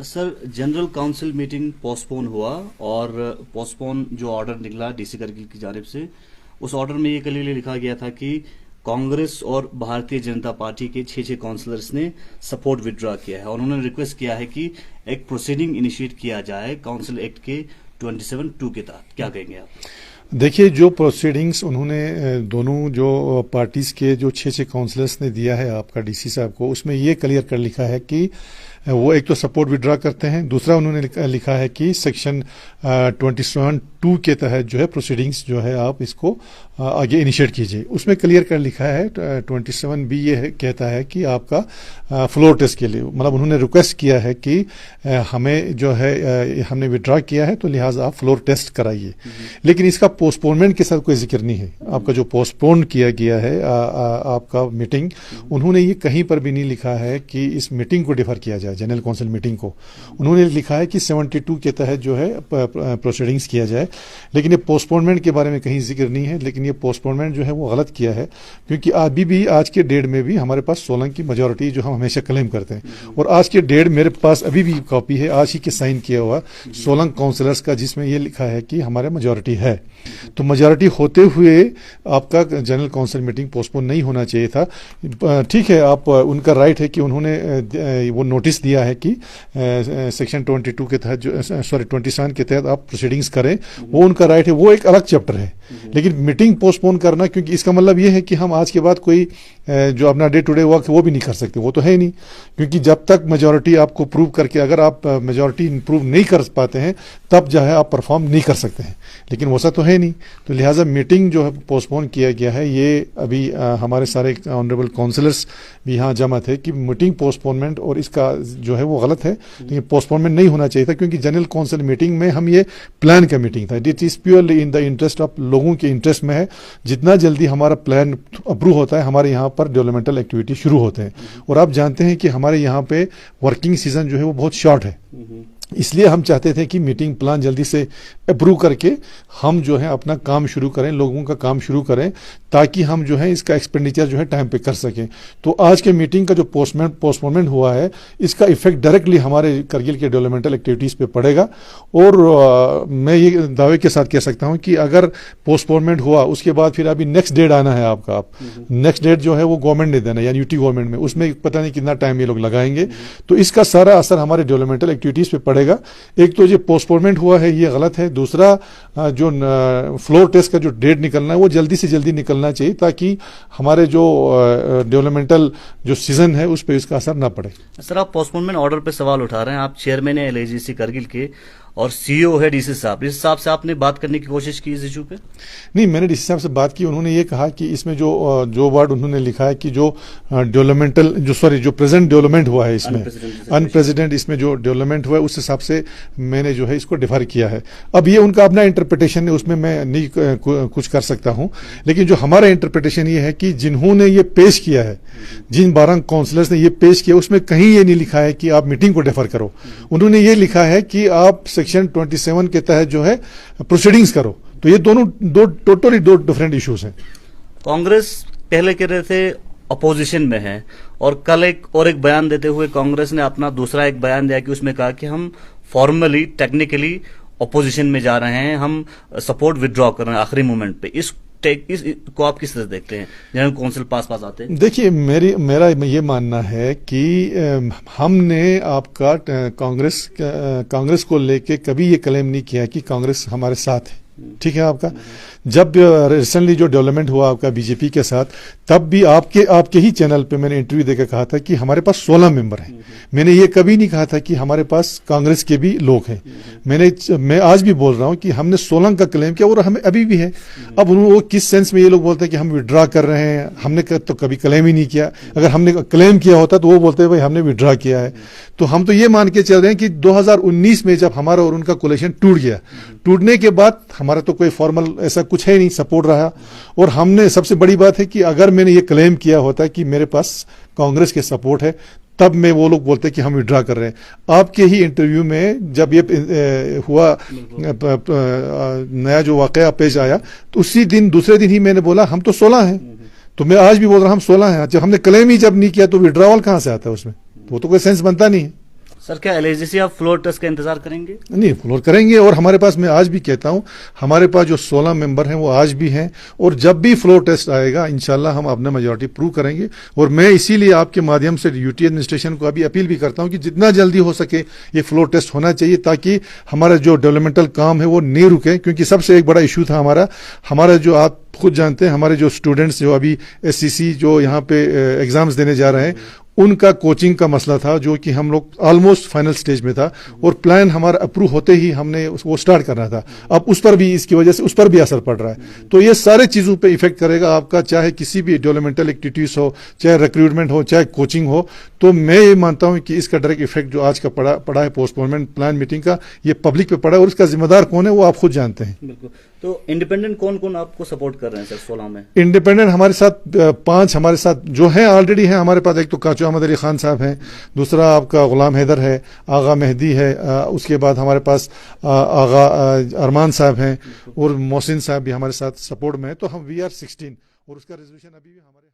سر general council meeting post پون ہوا اور post پون جو آرڈر نکلا ڈی سی کرگل کی جانب سے، اس آرڈر میں یہ کلیئرلی لکھا گیا تھا کہ کانگریس اور بھارتیہ جنتا پارٹی کے 6 کونسلرس نے سپورٹ ودرا کیا ہے اور انہوں نے ریکویسٹ کیا ہے کہ ایک پروسیڈنگ انیشیٹ کیا جائے کاؤنسل ایکٹ کے 27(2) کے تحت. کیا کہیں گے آپ؟ دیکھیے، جو پروسیڈنگز انہوں نے دونوں جو پارٹیز کے جو 6 کونسلرس نے دیا ہے آپ کا ڈی سی صاحب کو، اس میں یہ کلیئر کر لکھا ہے کہ وہ ایک تو سپورٹ ودرا کرتے ہیں، دوسرا انہوں نے لکھا ہے کہ سیکشن 27(2) کے تحت جو ہے پروسیڈنگز جو ہے آپ اس کو آگے انیشیٹ کیجیے. اس میں کلیئر کر لکھا ہے 27(b) یہ کہتا ہے کہ آپ کا فلور ٹیسٹ کے لیے، مطلب انہوں نے ریکویسٹ کیا ہے کہ ہمیں جو ہے ہم نے ودرا کیا ہے تو لہٰذا آپ فلور ٹیسٹ کرائیے. لیکن اس کا پوسٹ پونمنٹ کے ساتھ کوئی ذکر نہیں ہے. آپ کا جو پوسٹ پون کیا گیا ہے آپ کا میٹنگ، انہوں نے یہ کہیں پر بھی نہیں لکھا ہے کہ اس میٹنگ کو ڈیفر کیا جائے، جنرل کونسل میٹنگ کو. انہوں نے لکھا ہے کہ 72 کے تحت جو ہے پروسیڈنگز کیا جائے. لیکن یہ پوسٹ پونمنٹ کے بارے میں کہیں ذکر نہیں ہے. لیکن یہ پوسٹ پونمنٹ جو ہے وہ غلط کیا ہے، کیونکہ ابھی بھی آج کے ڈیٹ میں بھی ہمارے پاس 16 کی میجورٹی جو ہم ہمیشہ کلیم کرتے ہیں، اور آج کے ڈیٹ میرے پاس ابھی بھی کاپی ہے آج ہی کے سائن کیا ہوا 16 کونسلرس کا، جس میں یہ لکھا ہے کہ ہمارے میجورٹی ہے. تو میجورٹی ہوتے ہوئے آپ کا جنرل کونسل میٹنگ پوسٹ پون نہیں ہونا چاہیے تھا. ٹھیک ہے، آپ ان کا رائٹ ہے کہ انہوں نے وہ نوٹس دیا ہے کہ سیکشن 22 کے تحت 27 کے تحت آپ پروسیڈنگز کریں، وہ ان کا رائٹ ہے، وہ ایک الگ چیپٹر ہے. لیکن میٹنگ پوسٹ پون کرنا، کیونکہ اس کا مطلب یہ ہے کہ ہم آج کے بعد کوئی جو اپنا ڈے ٹو ڈے ورک وہ بھی نہیں کر سکتے. وہ تو ہے ہی نہیں، کیونکہ جب تک میجورٹی آپ کو پروو کر کے، اگر آپ میجورٹی پروو نہیں کر پاتے ہیں تب جو ہے آپ پرفارم نہیں کر سکتے ہیں. لیکن ویسا تو ہے نہیں. تو لہٰذا میٹنگ جو ہے پوسٹ پون کیا گیا ہے. یہ ابھی ہمارے سارے آنریبل کونسلرس بھی یہاں جمع تھے کہ میٹنگ پوسٹ پونمنٹ اور اس کا جو ہے وہ غلط ہے. لیکن پوسٹ پونمنٹ نہیں ہونا چاہیے تھا، کیونکہ جنرل کونسل میٹنگ میں ہم یہ پلان کا میٹنگ تھا. It is purely in the interest of لوگوں کے انٹرسٹ میں ہے. جتنا جلدی ہمارا پلان اپروو ہوتا ہے، ہمارے یہاں پر ڈیولپمنٹل ایکٹیویٹی شروع ہوتے ہیں. اور آپ جانتے ہیں کہ ہمارے یہاں پہ ورکنگ سیزن جو ہے وہ بہت شارٹ ہے. اس لیے ہم چاہتے تھے کہ میٹنگ پلان جلدی سے اپروو کر کے ہم جو ہے اپنا کام شروع کریں، لوگوں کا کام شروع کریں، تاکہ ہم جو ہے اس کا ایکسپینڈیچر جو ہے ٹائم پہ کر سکیں. تو آج کے میٹنگ کا جو پوسٹ پونمنٹ ہوا ہے، اس کا ایفیکٹ ڈائریکٹلی ہمارے کرگل کے ڈیولپمنٹل ایکٹیویٹیز پہ پڑے گا. اور میں یہ دعوے کے ساتھ کہہ سکتا ہوں کہ اگر پوسٹ پونمنٹ ہوا، اس کے بعد پھر ابھی نیکسٹ ڈیٹ آنا ہے آپ کا. نیکسٹ ڈیٹ جو ہے وہ گورنمنٹ نے دینا ہے، یعنی UT گورنمنٹ میں. اس میں پتہ نہیں کتنا ٹائم یہ لوگ لگائیں گے. تو اس کا سارا اثر ہمارے ڈیولپمنٹل ایکٹیویٹیز پہ پڑے گا. ایک تو یہ پوسٹ پونمنٹ ہوا ہے، یہ غلط ہے. دوسرا جو فلور ٹیسٹ کا جو ڈیٹ نکلنا ہے وہ جلدی سے جلدی نکلنا چاہیے، تاکہ ہمارے جو ڈیولپمنٹل جو سیزن ہے اس پہ اس کا اثر نہ پڑے. سر، آپ پوسٹ پونمنٹ آرڈر پہ سوال اٹھا رہے ہیں. آپ چیئرمین ہیں LIGC کرگل کے اور CEO ہے DC صاحب. DC صاحب سے آپ نے بات کرنے کی کوشش کی اس ایشو پہ؟ نہیں، میں نے DC صاحب سے بات کی. انہوں نے یہ کہا کہ اس میں جو ورڈ انہوں نے لکھا ہے کہ جو ڈیولپمنٹل جو پریزنٹ ڈیولپمنٹ ہوا ہے، اس میں انپریزیڈنٹ اس میں جو ڈیولپمنٹ ہوا ہے، اس حساب سے میں نے جو ہے اس کو ڈیفر کیا ہے. اب یہ ان کا اپنا انٹرپریٹیشن ہے، اس میں نہیں کچھ کر سکتا ہوں. لیکن جو ہمارا انٹرپریٹیشن یہ ہے کہ جنہوں نے یہ پیش کیا ہے، جن 12 کونسلرس نے یہ پیش کیا، اس میں کہیں یہ نہیں لکھا ہے کہ آپ میٹنگ کو ڈیفر کرو. انہوں نے یہ لکھا ہے کہ آپ سیکشن 27 کے تحت جو ہے پروسیڈنگز کرو. تو یہ دو ٹوٹلی ڈفرینٹ ایشوز ہیں. کانگریس پہلے کہہ رہے تھے اپوزیشن میں ہے، اور کل ایک بیان دیتے ہوئے کانگریس نے اپنا دوسرا ایک بیان دیا کہ اس میں کہا کہ ہم فارملی ٹیکنیکلی اپوزیشن میں جا رہے ہیں، ہم سپورٹ ودرا کر رہے ہیں آخری مومنٹ پہ. اس کو آپ کس طرح دیکھتے ہیں؟ جنرل کونسل پاس آتے ہیں. دیکھیے، میرا یہ ماننا ہے کہ ہم نے آپ کا کانگریس کو لے کے کبھی یہ کلیم نہیں کیا کہ کانگریس ہمارے ساتھ ہے. ٹھیک ہے آپ کا. جب ریسنٹلی جو ڈیولپمنٹ ہوا آپ کا BJP کے ساتھ، تب بھی آپ کے ہی چینل پہ میں نے انٹرویو دے کے کہا تھا کہ ہمارے پاس 16 ممبر ہیں. میں نے یہ کبھی نہیں کہا تھا کہ ہمارے پاس کانگریس کے بھی لوگ ہیں. میں آج بھی بول رہا ہوں کہ ہم نے 16 کا کلیم کیا، اور ہمیں ابھی بھی ہے. اب وہ کس سینس میں یہ لوگ بولتے ہیں کہ ہم وڈرا کر رہے ہیں، ہم نے تو کبھی کلیم ہی نہیں کیا. اگر ہم نے کلیم کیا ہوتا تو وہ بولتے ہیں بھائی ہم نے وڈرا کیا ہے. تو ہم تو یہ مان کے چل رہے ہیں کہ 2019 میں جب ہمارا اور ان کا کولیشن ٹوٹ گیا، ٹوٹنے کے بعد ہمارا تو کوئی فارمل ایسا کچھ ہے نہیں، سپورٹ رہا. اور ہم نے سب سے بڑی بات ہے کہ اگر میں نے یہ کلیم کیا ہوتا کہ میرے پاس کانگریس کے سپورٹ ہے، تب میں وہ لوگ بولتے کہ ہم وڈرا کر رہے ہیں. آپ کے ہی انٹرویو میں جب یہ ہوا نیا جو واقعہ پیش آیا، تو اسی دن دوسرے دن ہی میں نے بولا ہم تو 16 ہیں. تو میں آج بھی بول رہا ہوں ہم 16 ہیں. جب ہم نے کلیم ہی جب نہیں کیا تو وڈراول کہاں سے آتا ہے اس میں؟ وہ تو کوئی سینس بنتا نہیں ہے. سر کیا LHD آپ فلور ٹیسٹ کا انتظار کریں گے؟ نہیں، فلور کریں گے، اور ہمارے پاس، میں آج بھی کہتا ہوں، ہمارے پاس جو 16 ممبر ہیں وہ آج بھی ہیں، اور جب بھی فلور ٹیسٹ آئے گا انشاءاللہ ہم اپنا میجورٹی پروو کریں گے. اور میں اسی لیے آپ کے مادھیم سے UT ایڈمنسٹریشن کو ابھی اپیل بھی کرتا ہوں کہ جتنا جلدی ہو سکے یہ فلور ٹیسٹ ہونا چاہیے، تاکہ ہمارا جو ڈیولپمنٹل کام ہے وہ نہیں رکے. کیونکہ سب سے ایک بڑا ایشو تھا ہمارا جو آپ خود جانتے ہیں، ہمارے جو اسٹوڈنٹس جو ابھی SCC جو یہاں پہ ایگزامز دینے جا رہے ہیں، ان کا کوچنگ کا مسئلہ تھا، جو کہ ہم لوگ آلموسٹ فائنل سٹیج میں تھا، اور پلان ہمارا اپروو ہوتے ہی ہم نے وہ سٹارٹ کرنا تھا. اب اس پر بھی، اس کی وجہ سے اس پر بھی اثر پڑ رہا ہے. تو یہ سارے چیزوں پہ ایفیکٹ کرے گا آپ کا، چاہے کسی بھی ڈیولپمنٹل ایکٹیویٹیز ہو، چاہے ریکروٹمنٹ ہو، چاہے کوچنگ ہو. تو میں یہ مانتا ہوں کہ اس کا ڈائریکٹ ایفیکٹ جو آج کا پڑا ہے پوسٹ پونمنٹ پلان میٹنگ کا، یہ پبلک پہ پڑا ہے، اور اس کا ذمہ دار کون ہے وہ آپ خود جانتے ہیں. بالکل. تو انڈیپینڈنٹ کون کون آپ کو سپورٹ کر رہے ہیں سر 16 میں؟ انڈیپینڈنٹ ہمارے ساتھ 5 ہمارے ساتھ جو ہیں آلریڈی ہیں ہمارے پاس. ایک تو کاچو احمد علی خان صاحب ہیں، دوسرا آپ کا غلام حیدر ہے، آغا مہدی ہے، اس کے بعد ہمارے پاس آغا ارمان صاحب ہیں، اور محسن صاحب بھی ہمارے ساتھ سپورٹ میں ہے. تو ہم We are 16، اور اس کا ریزولوشن ابھی بھی ہمارے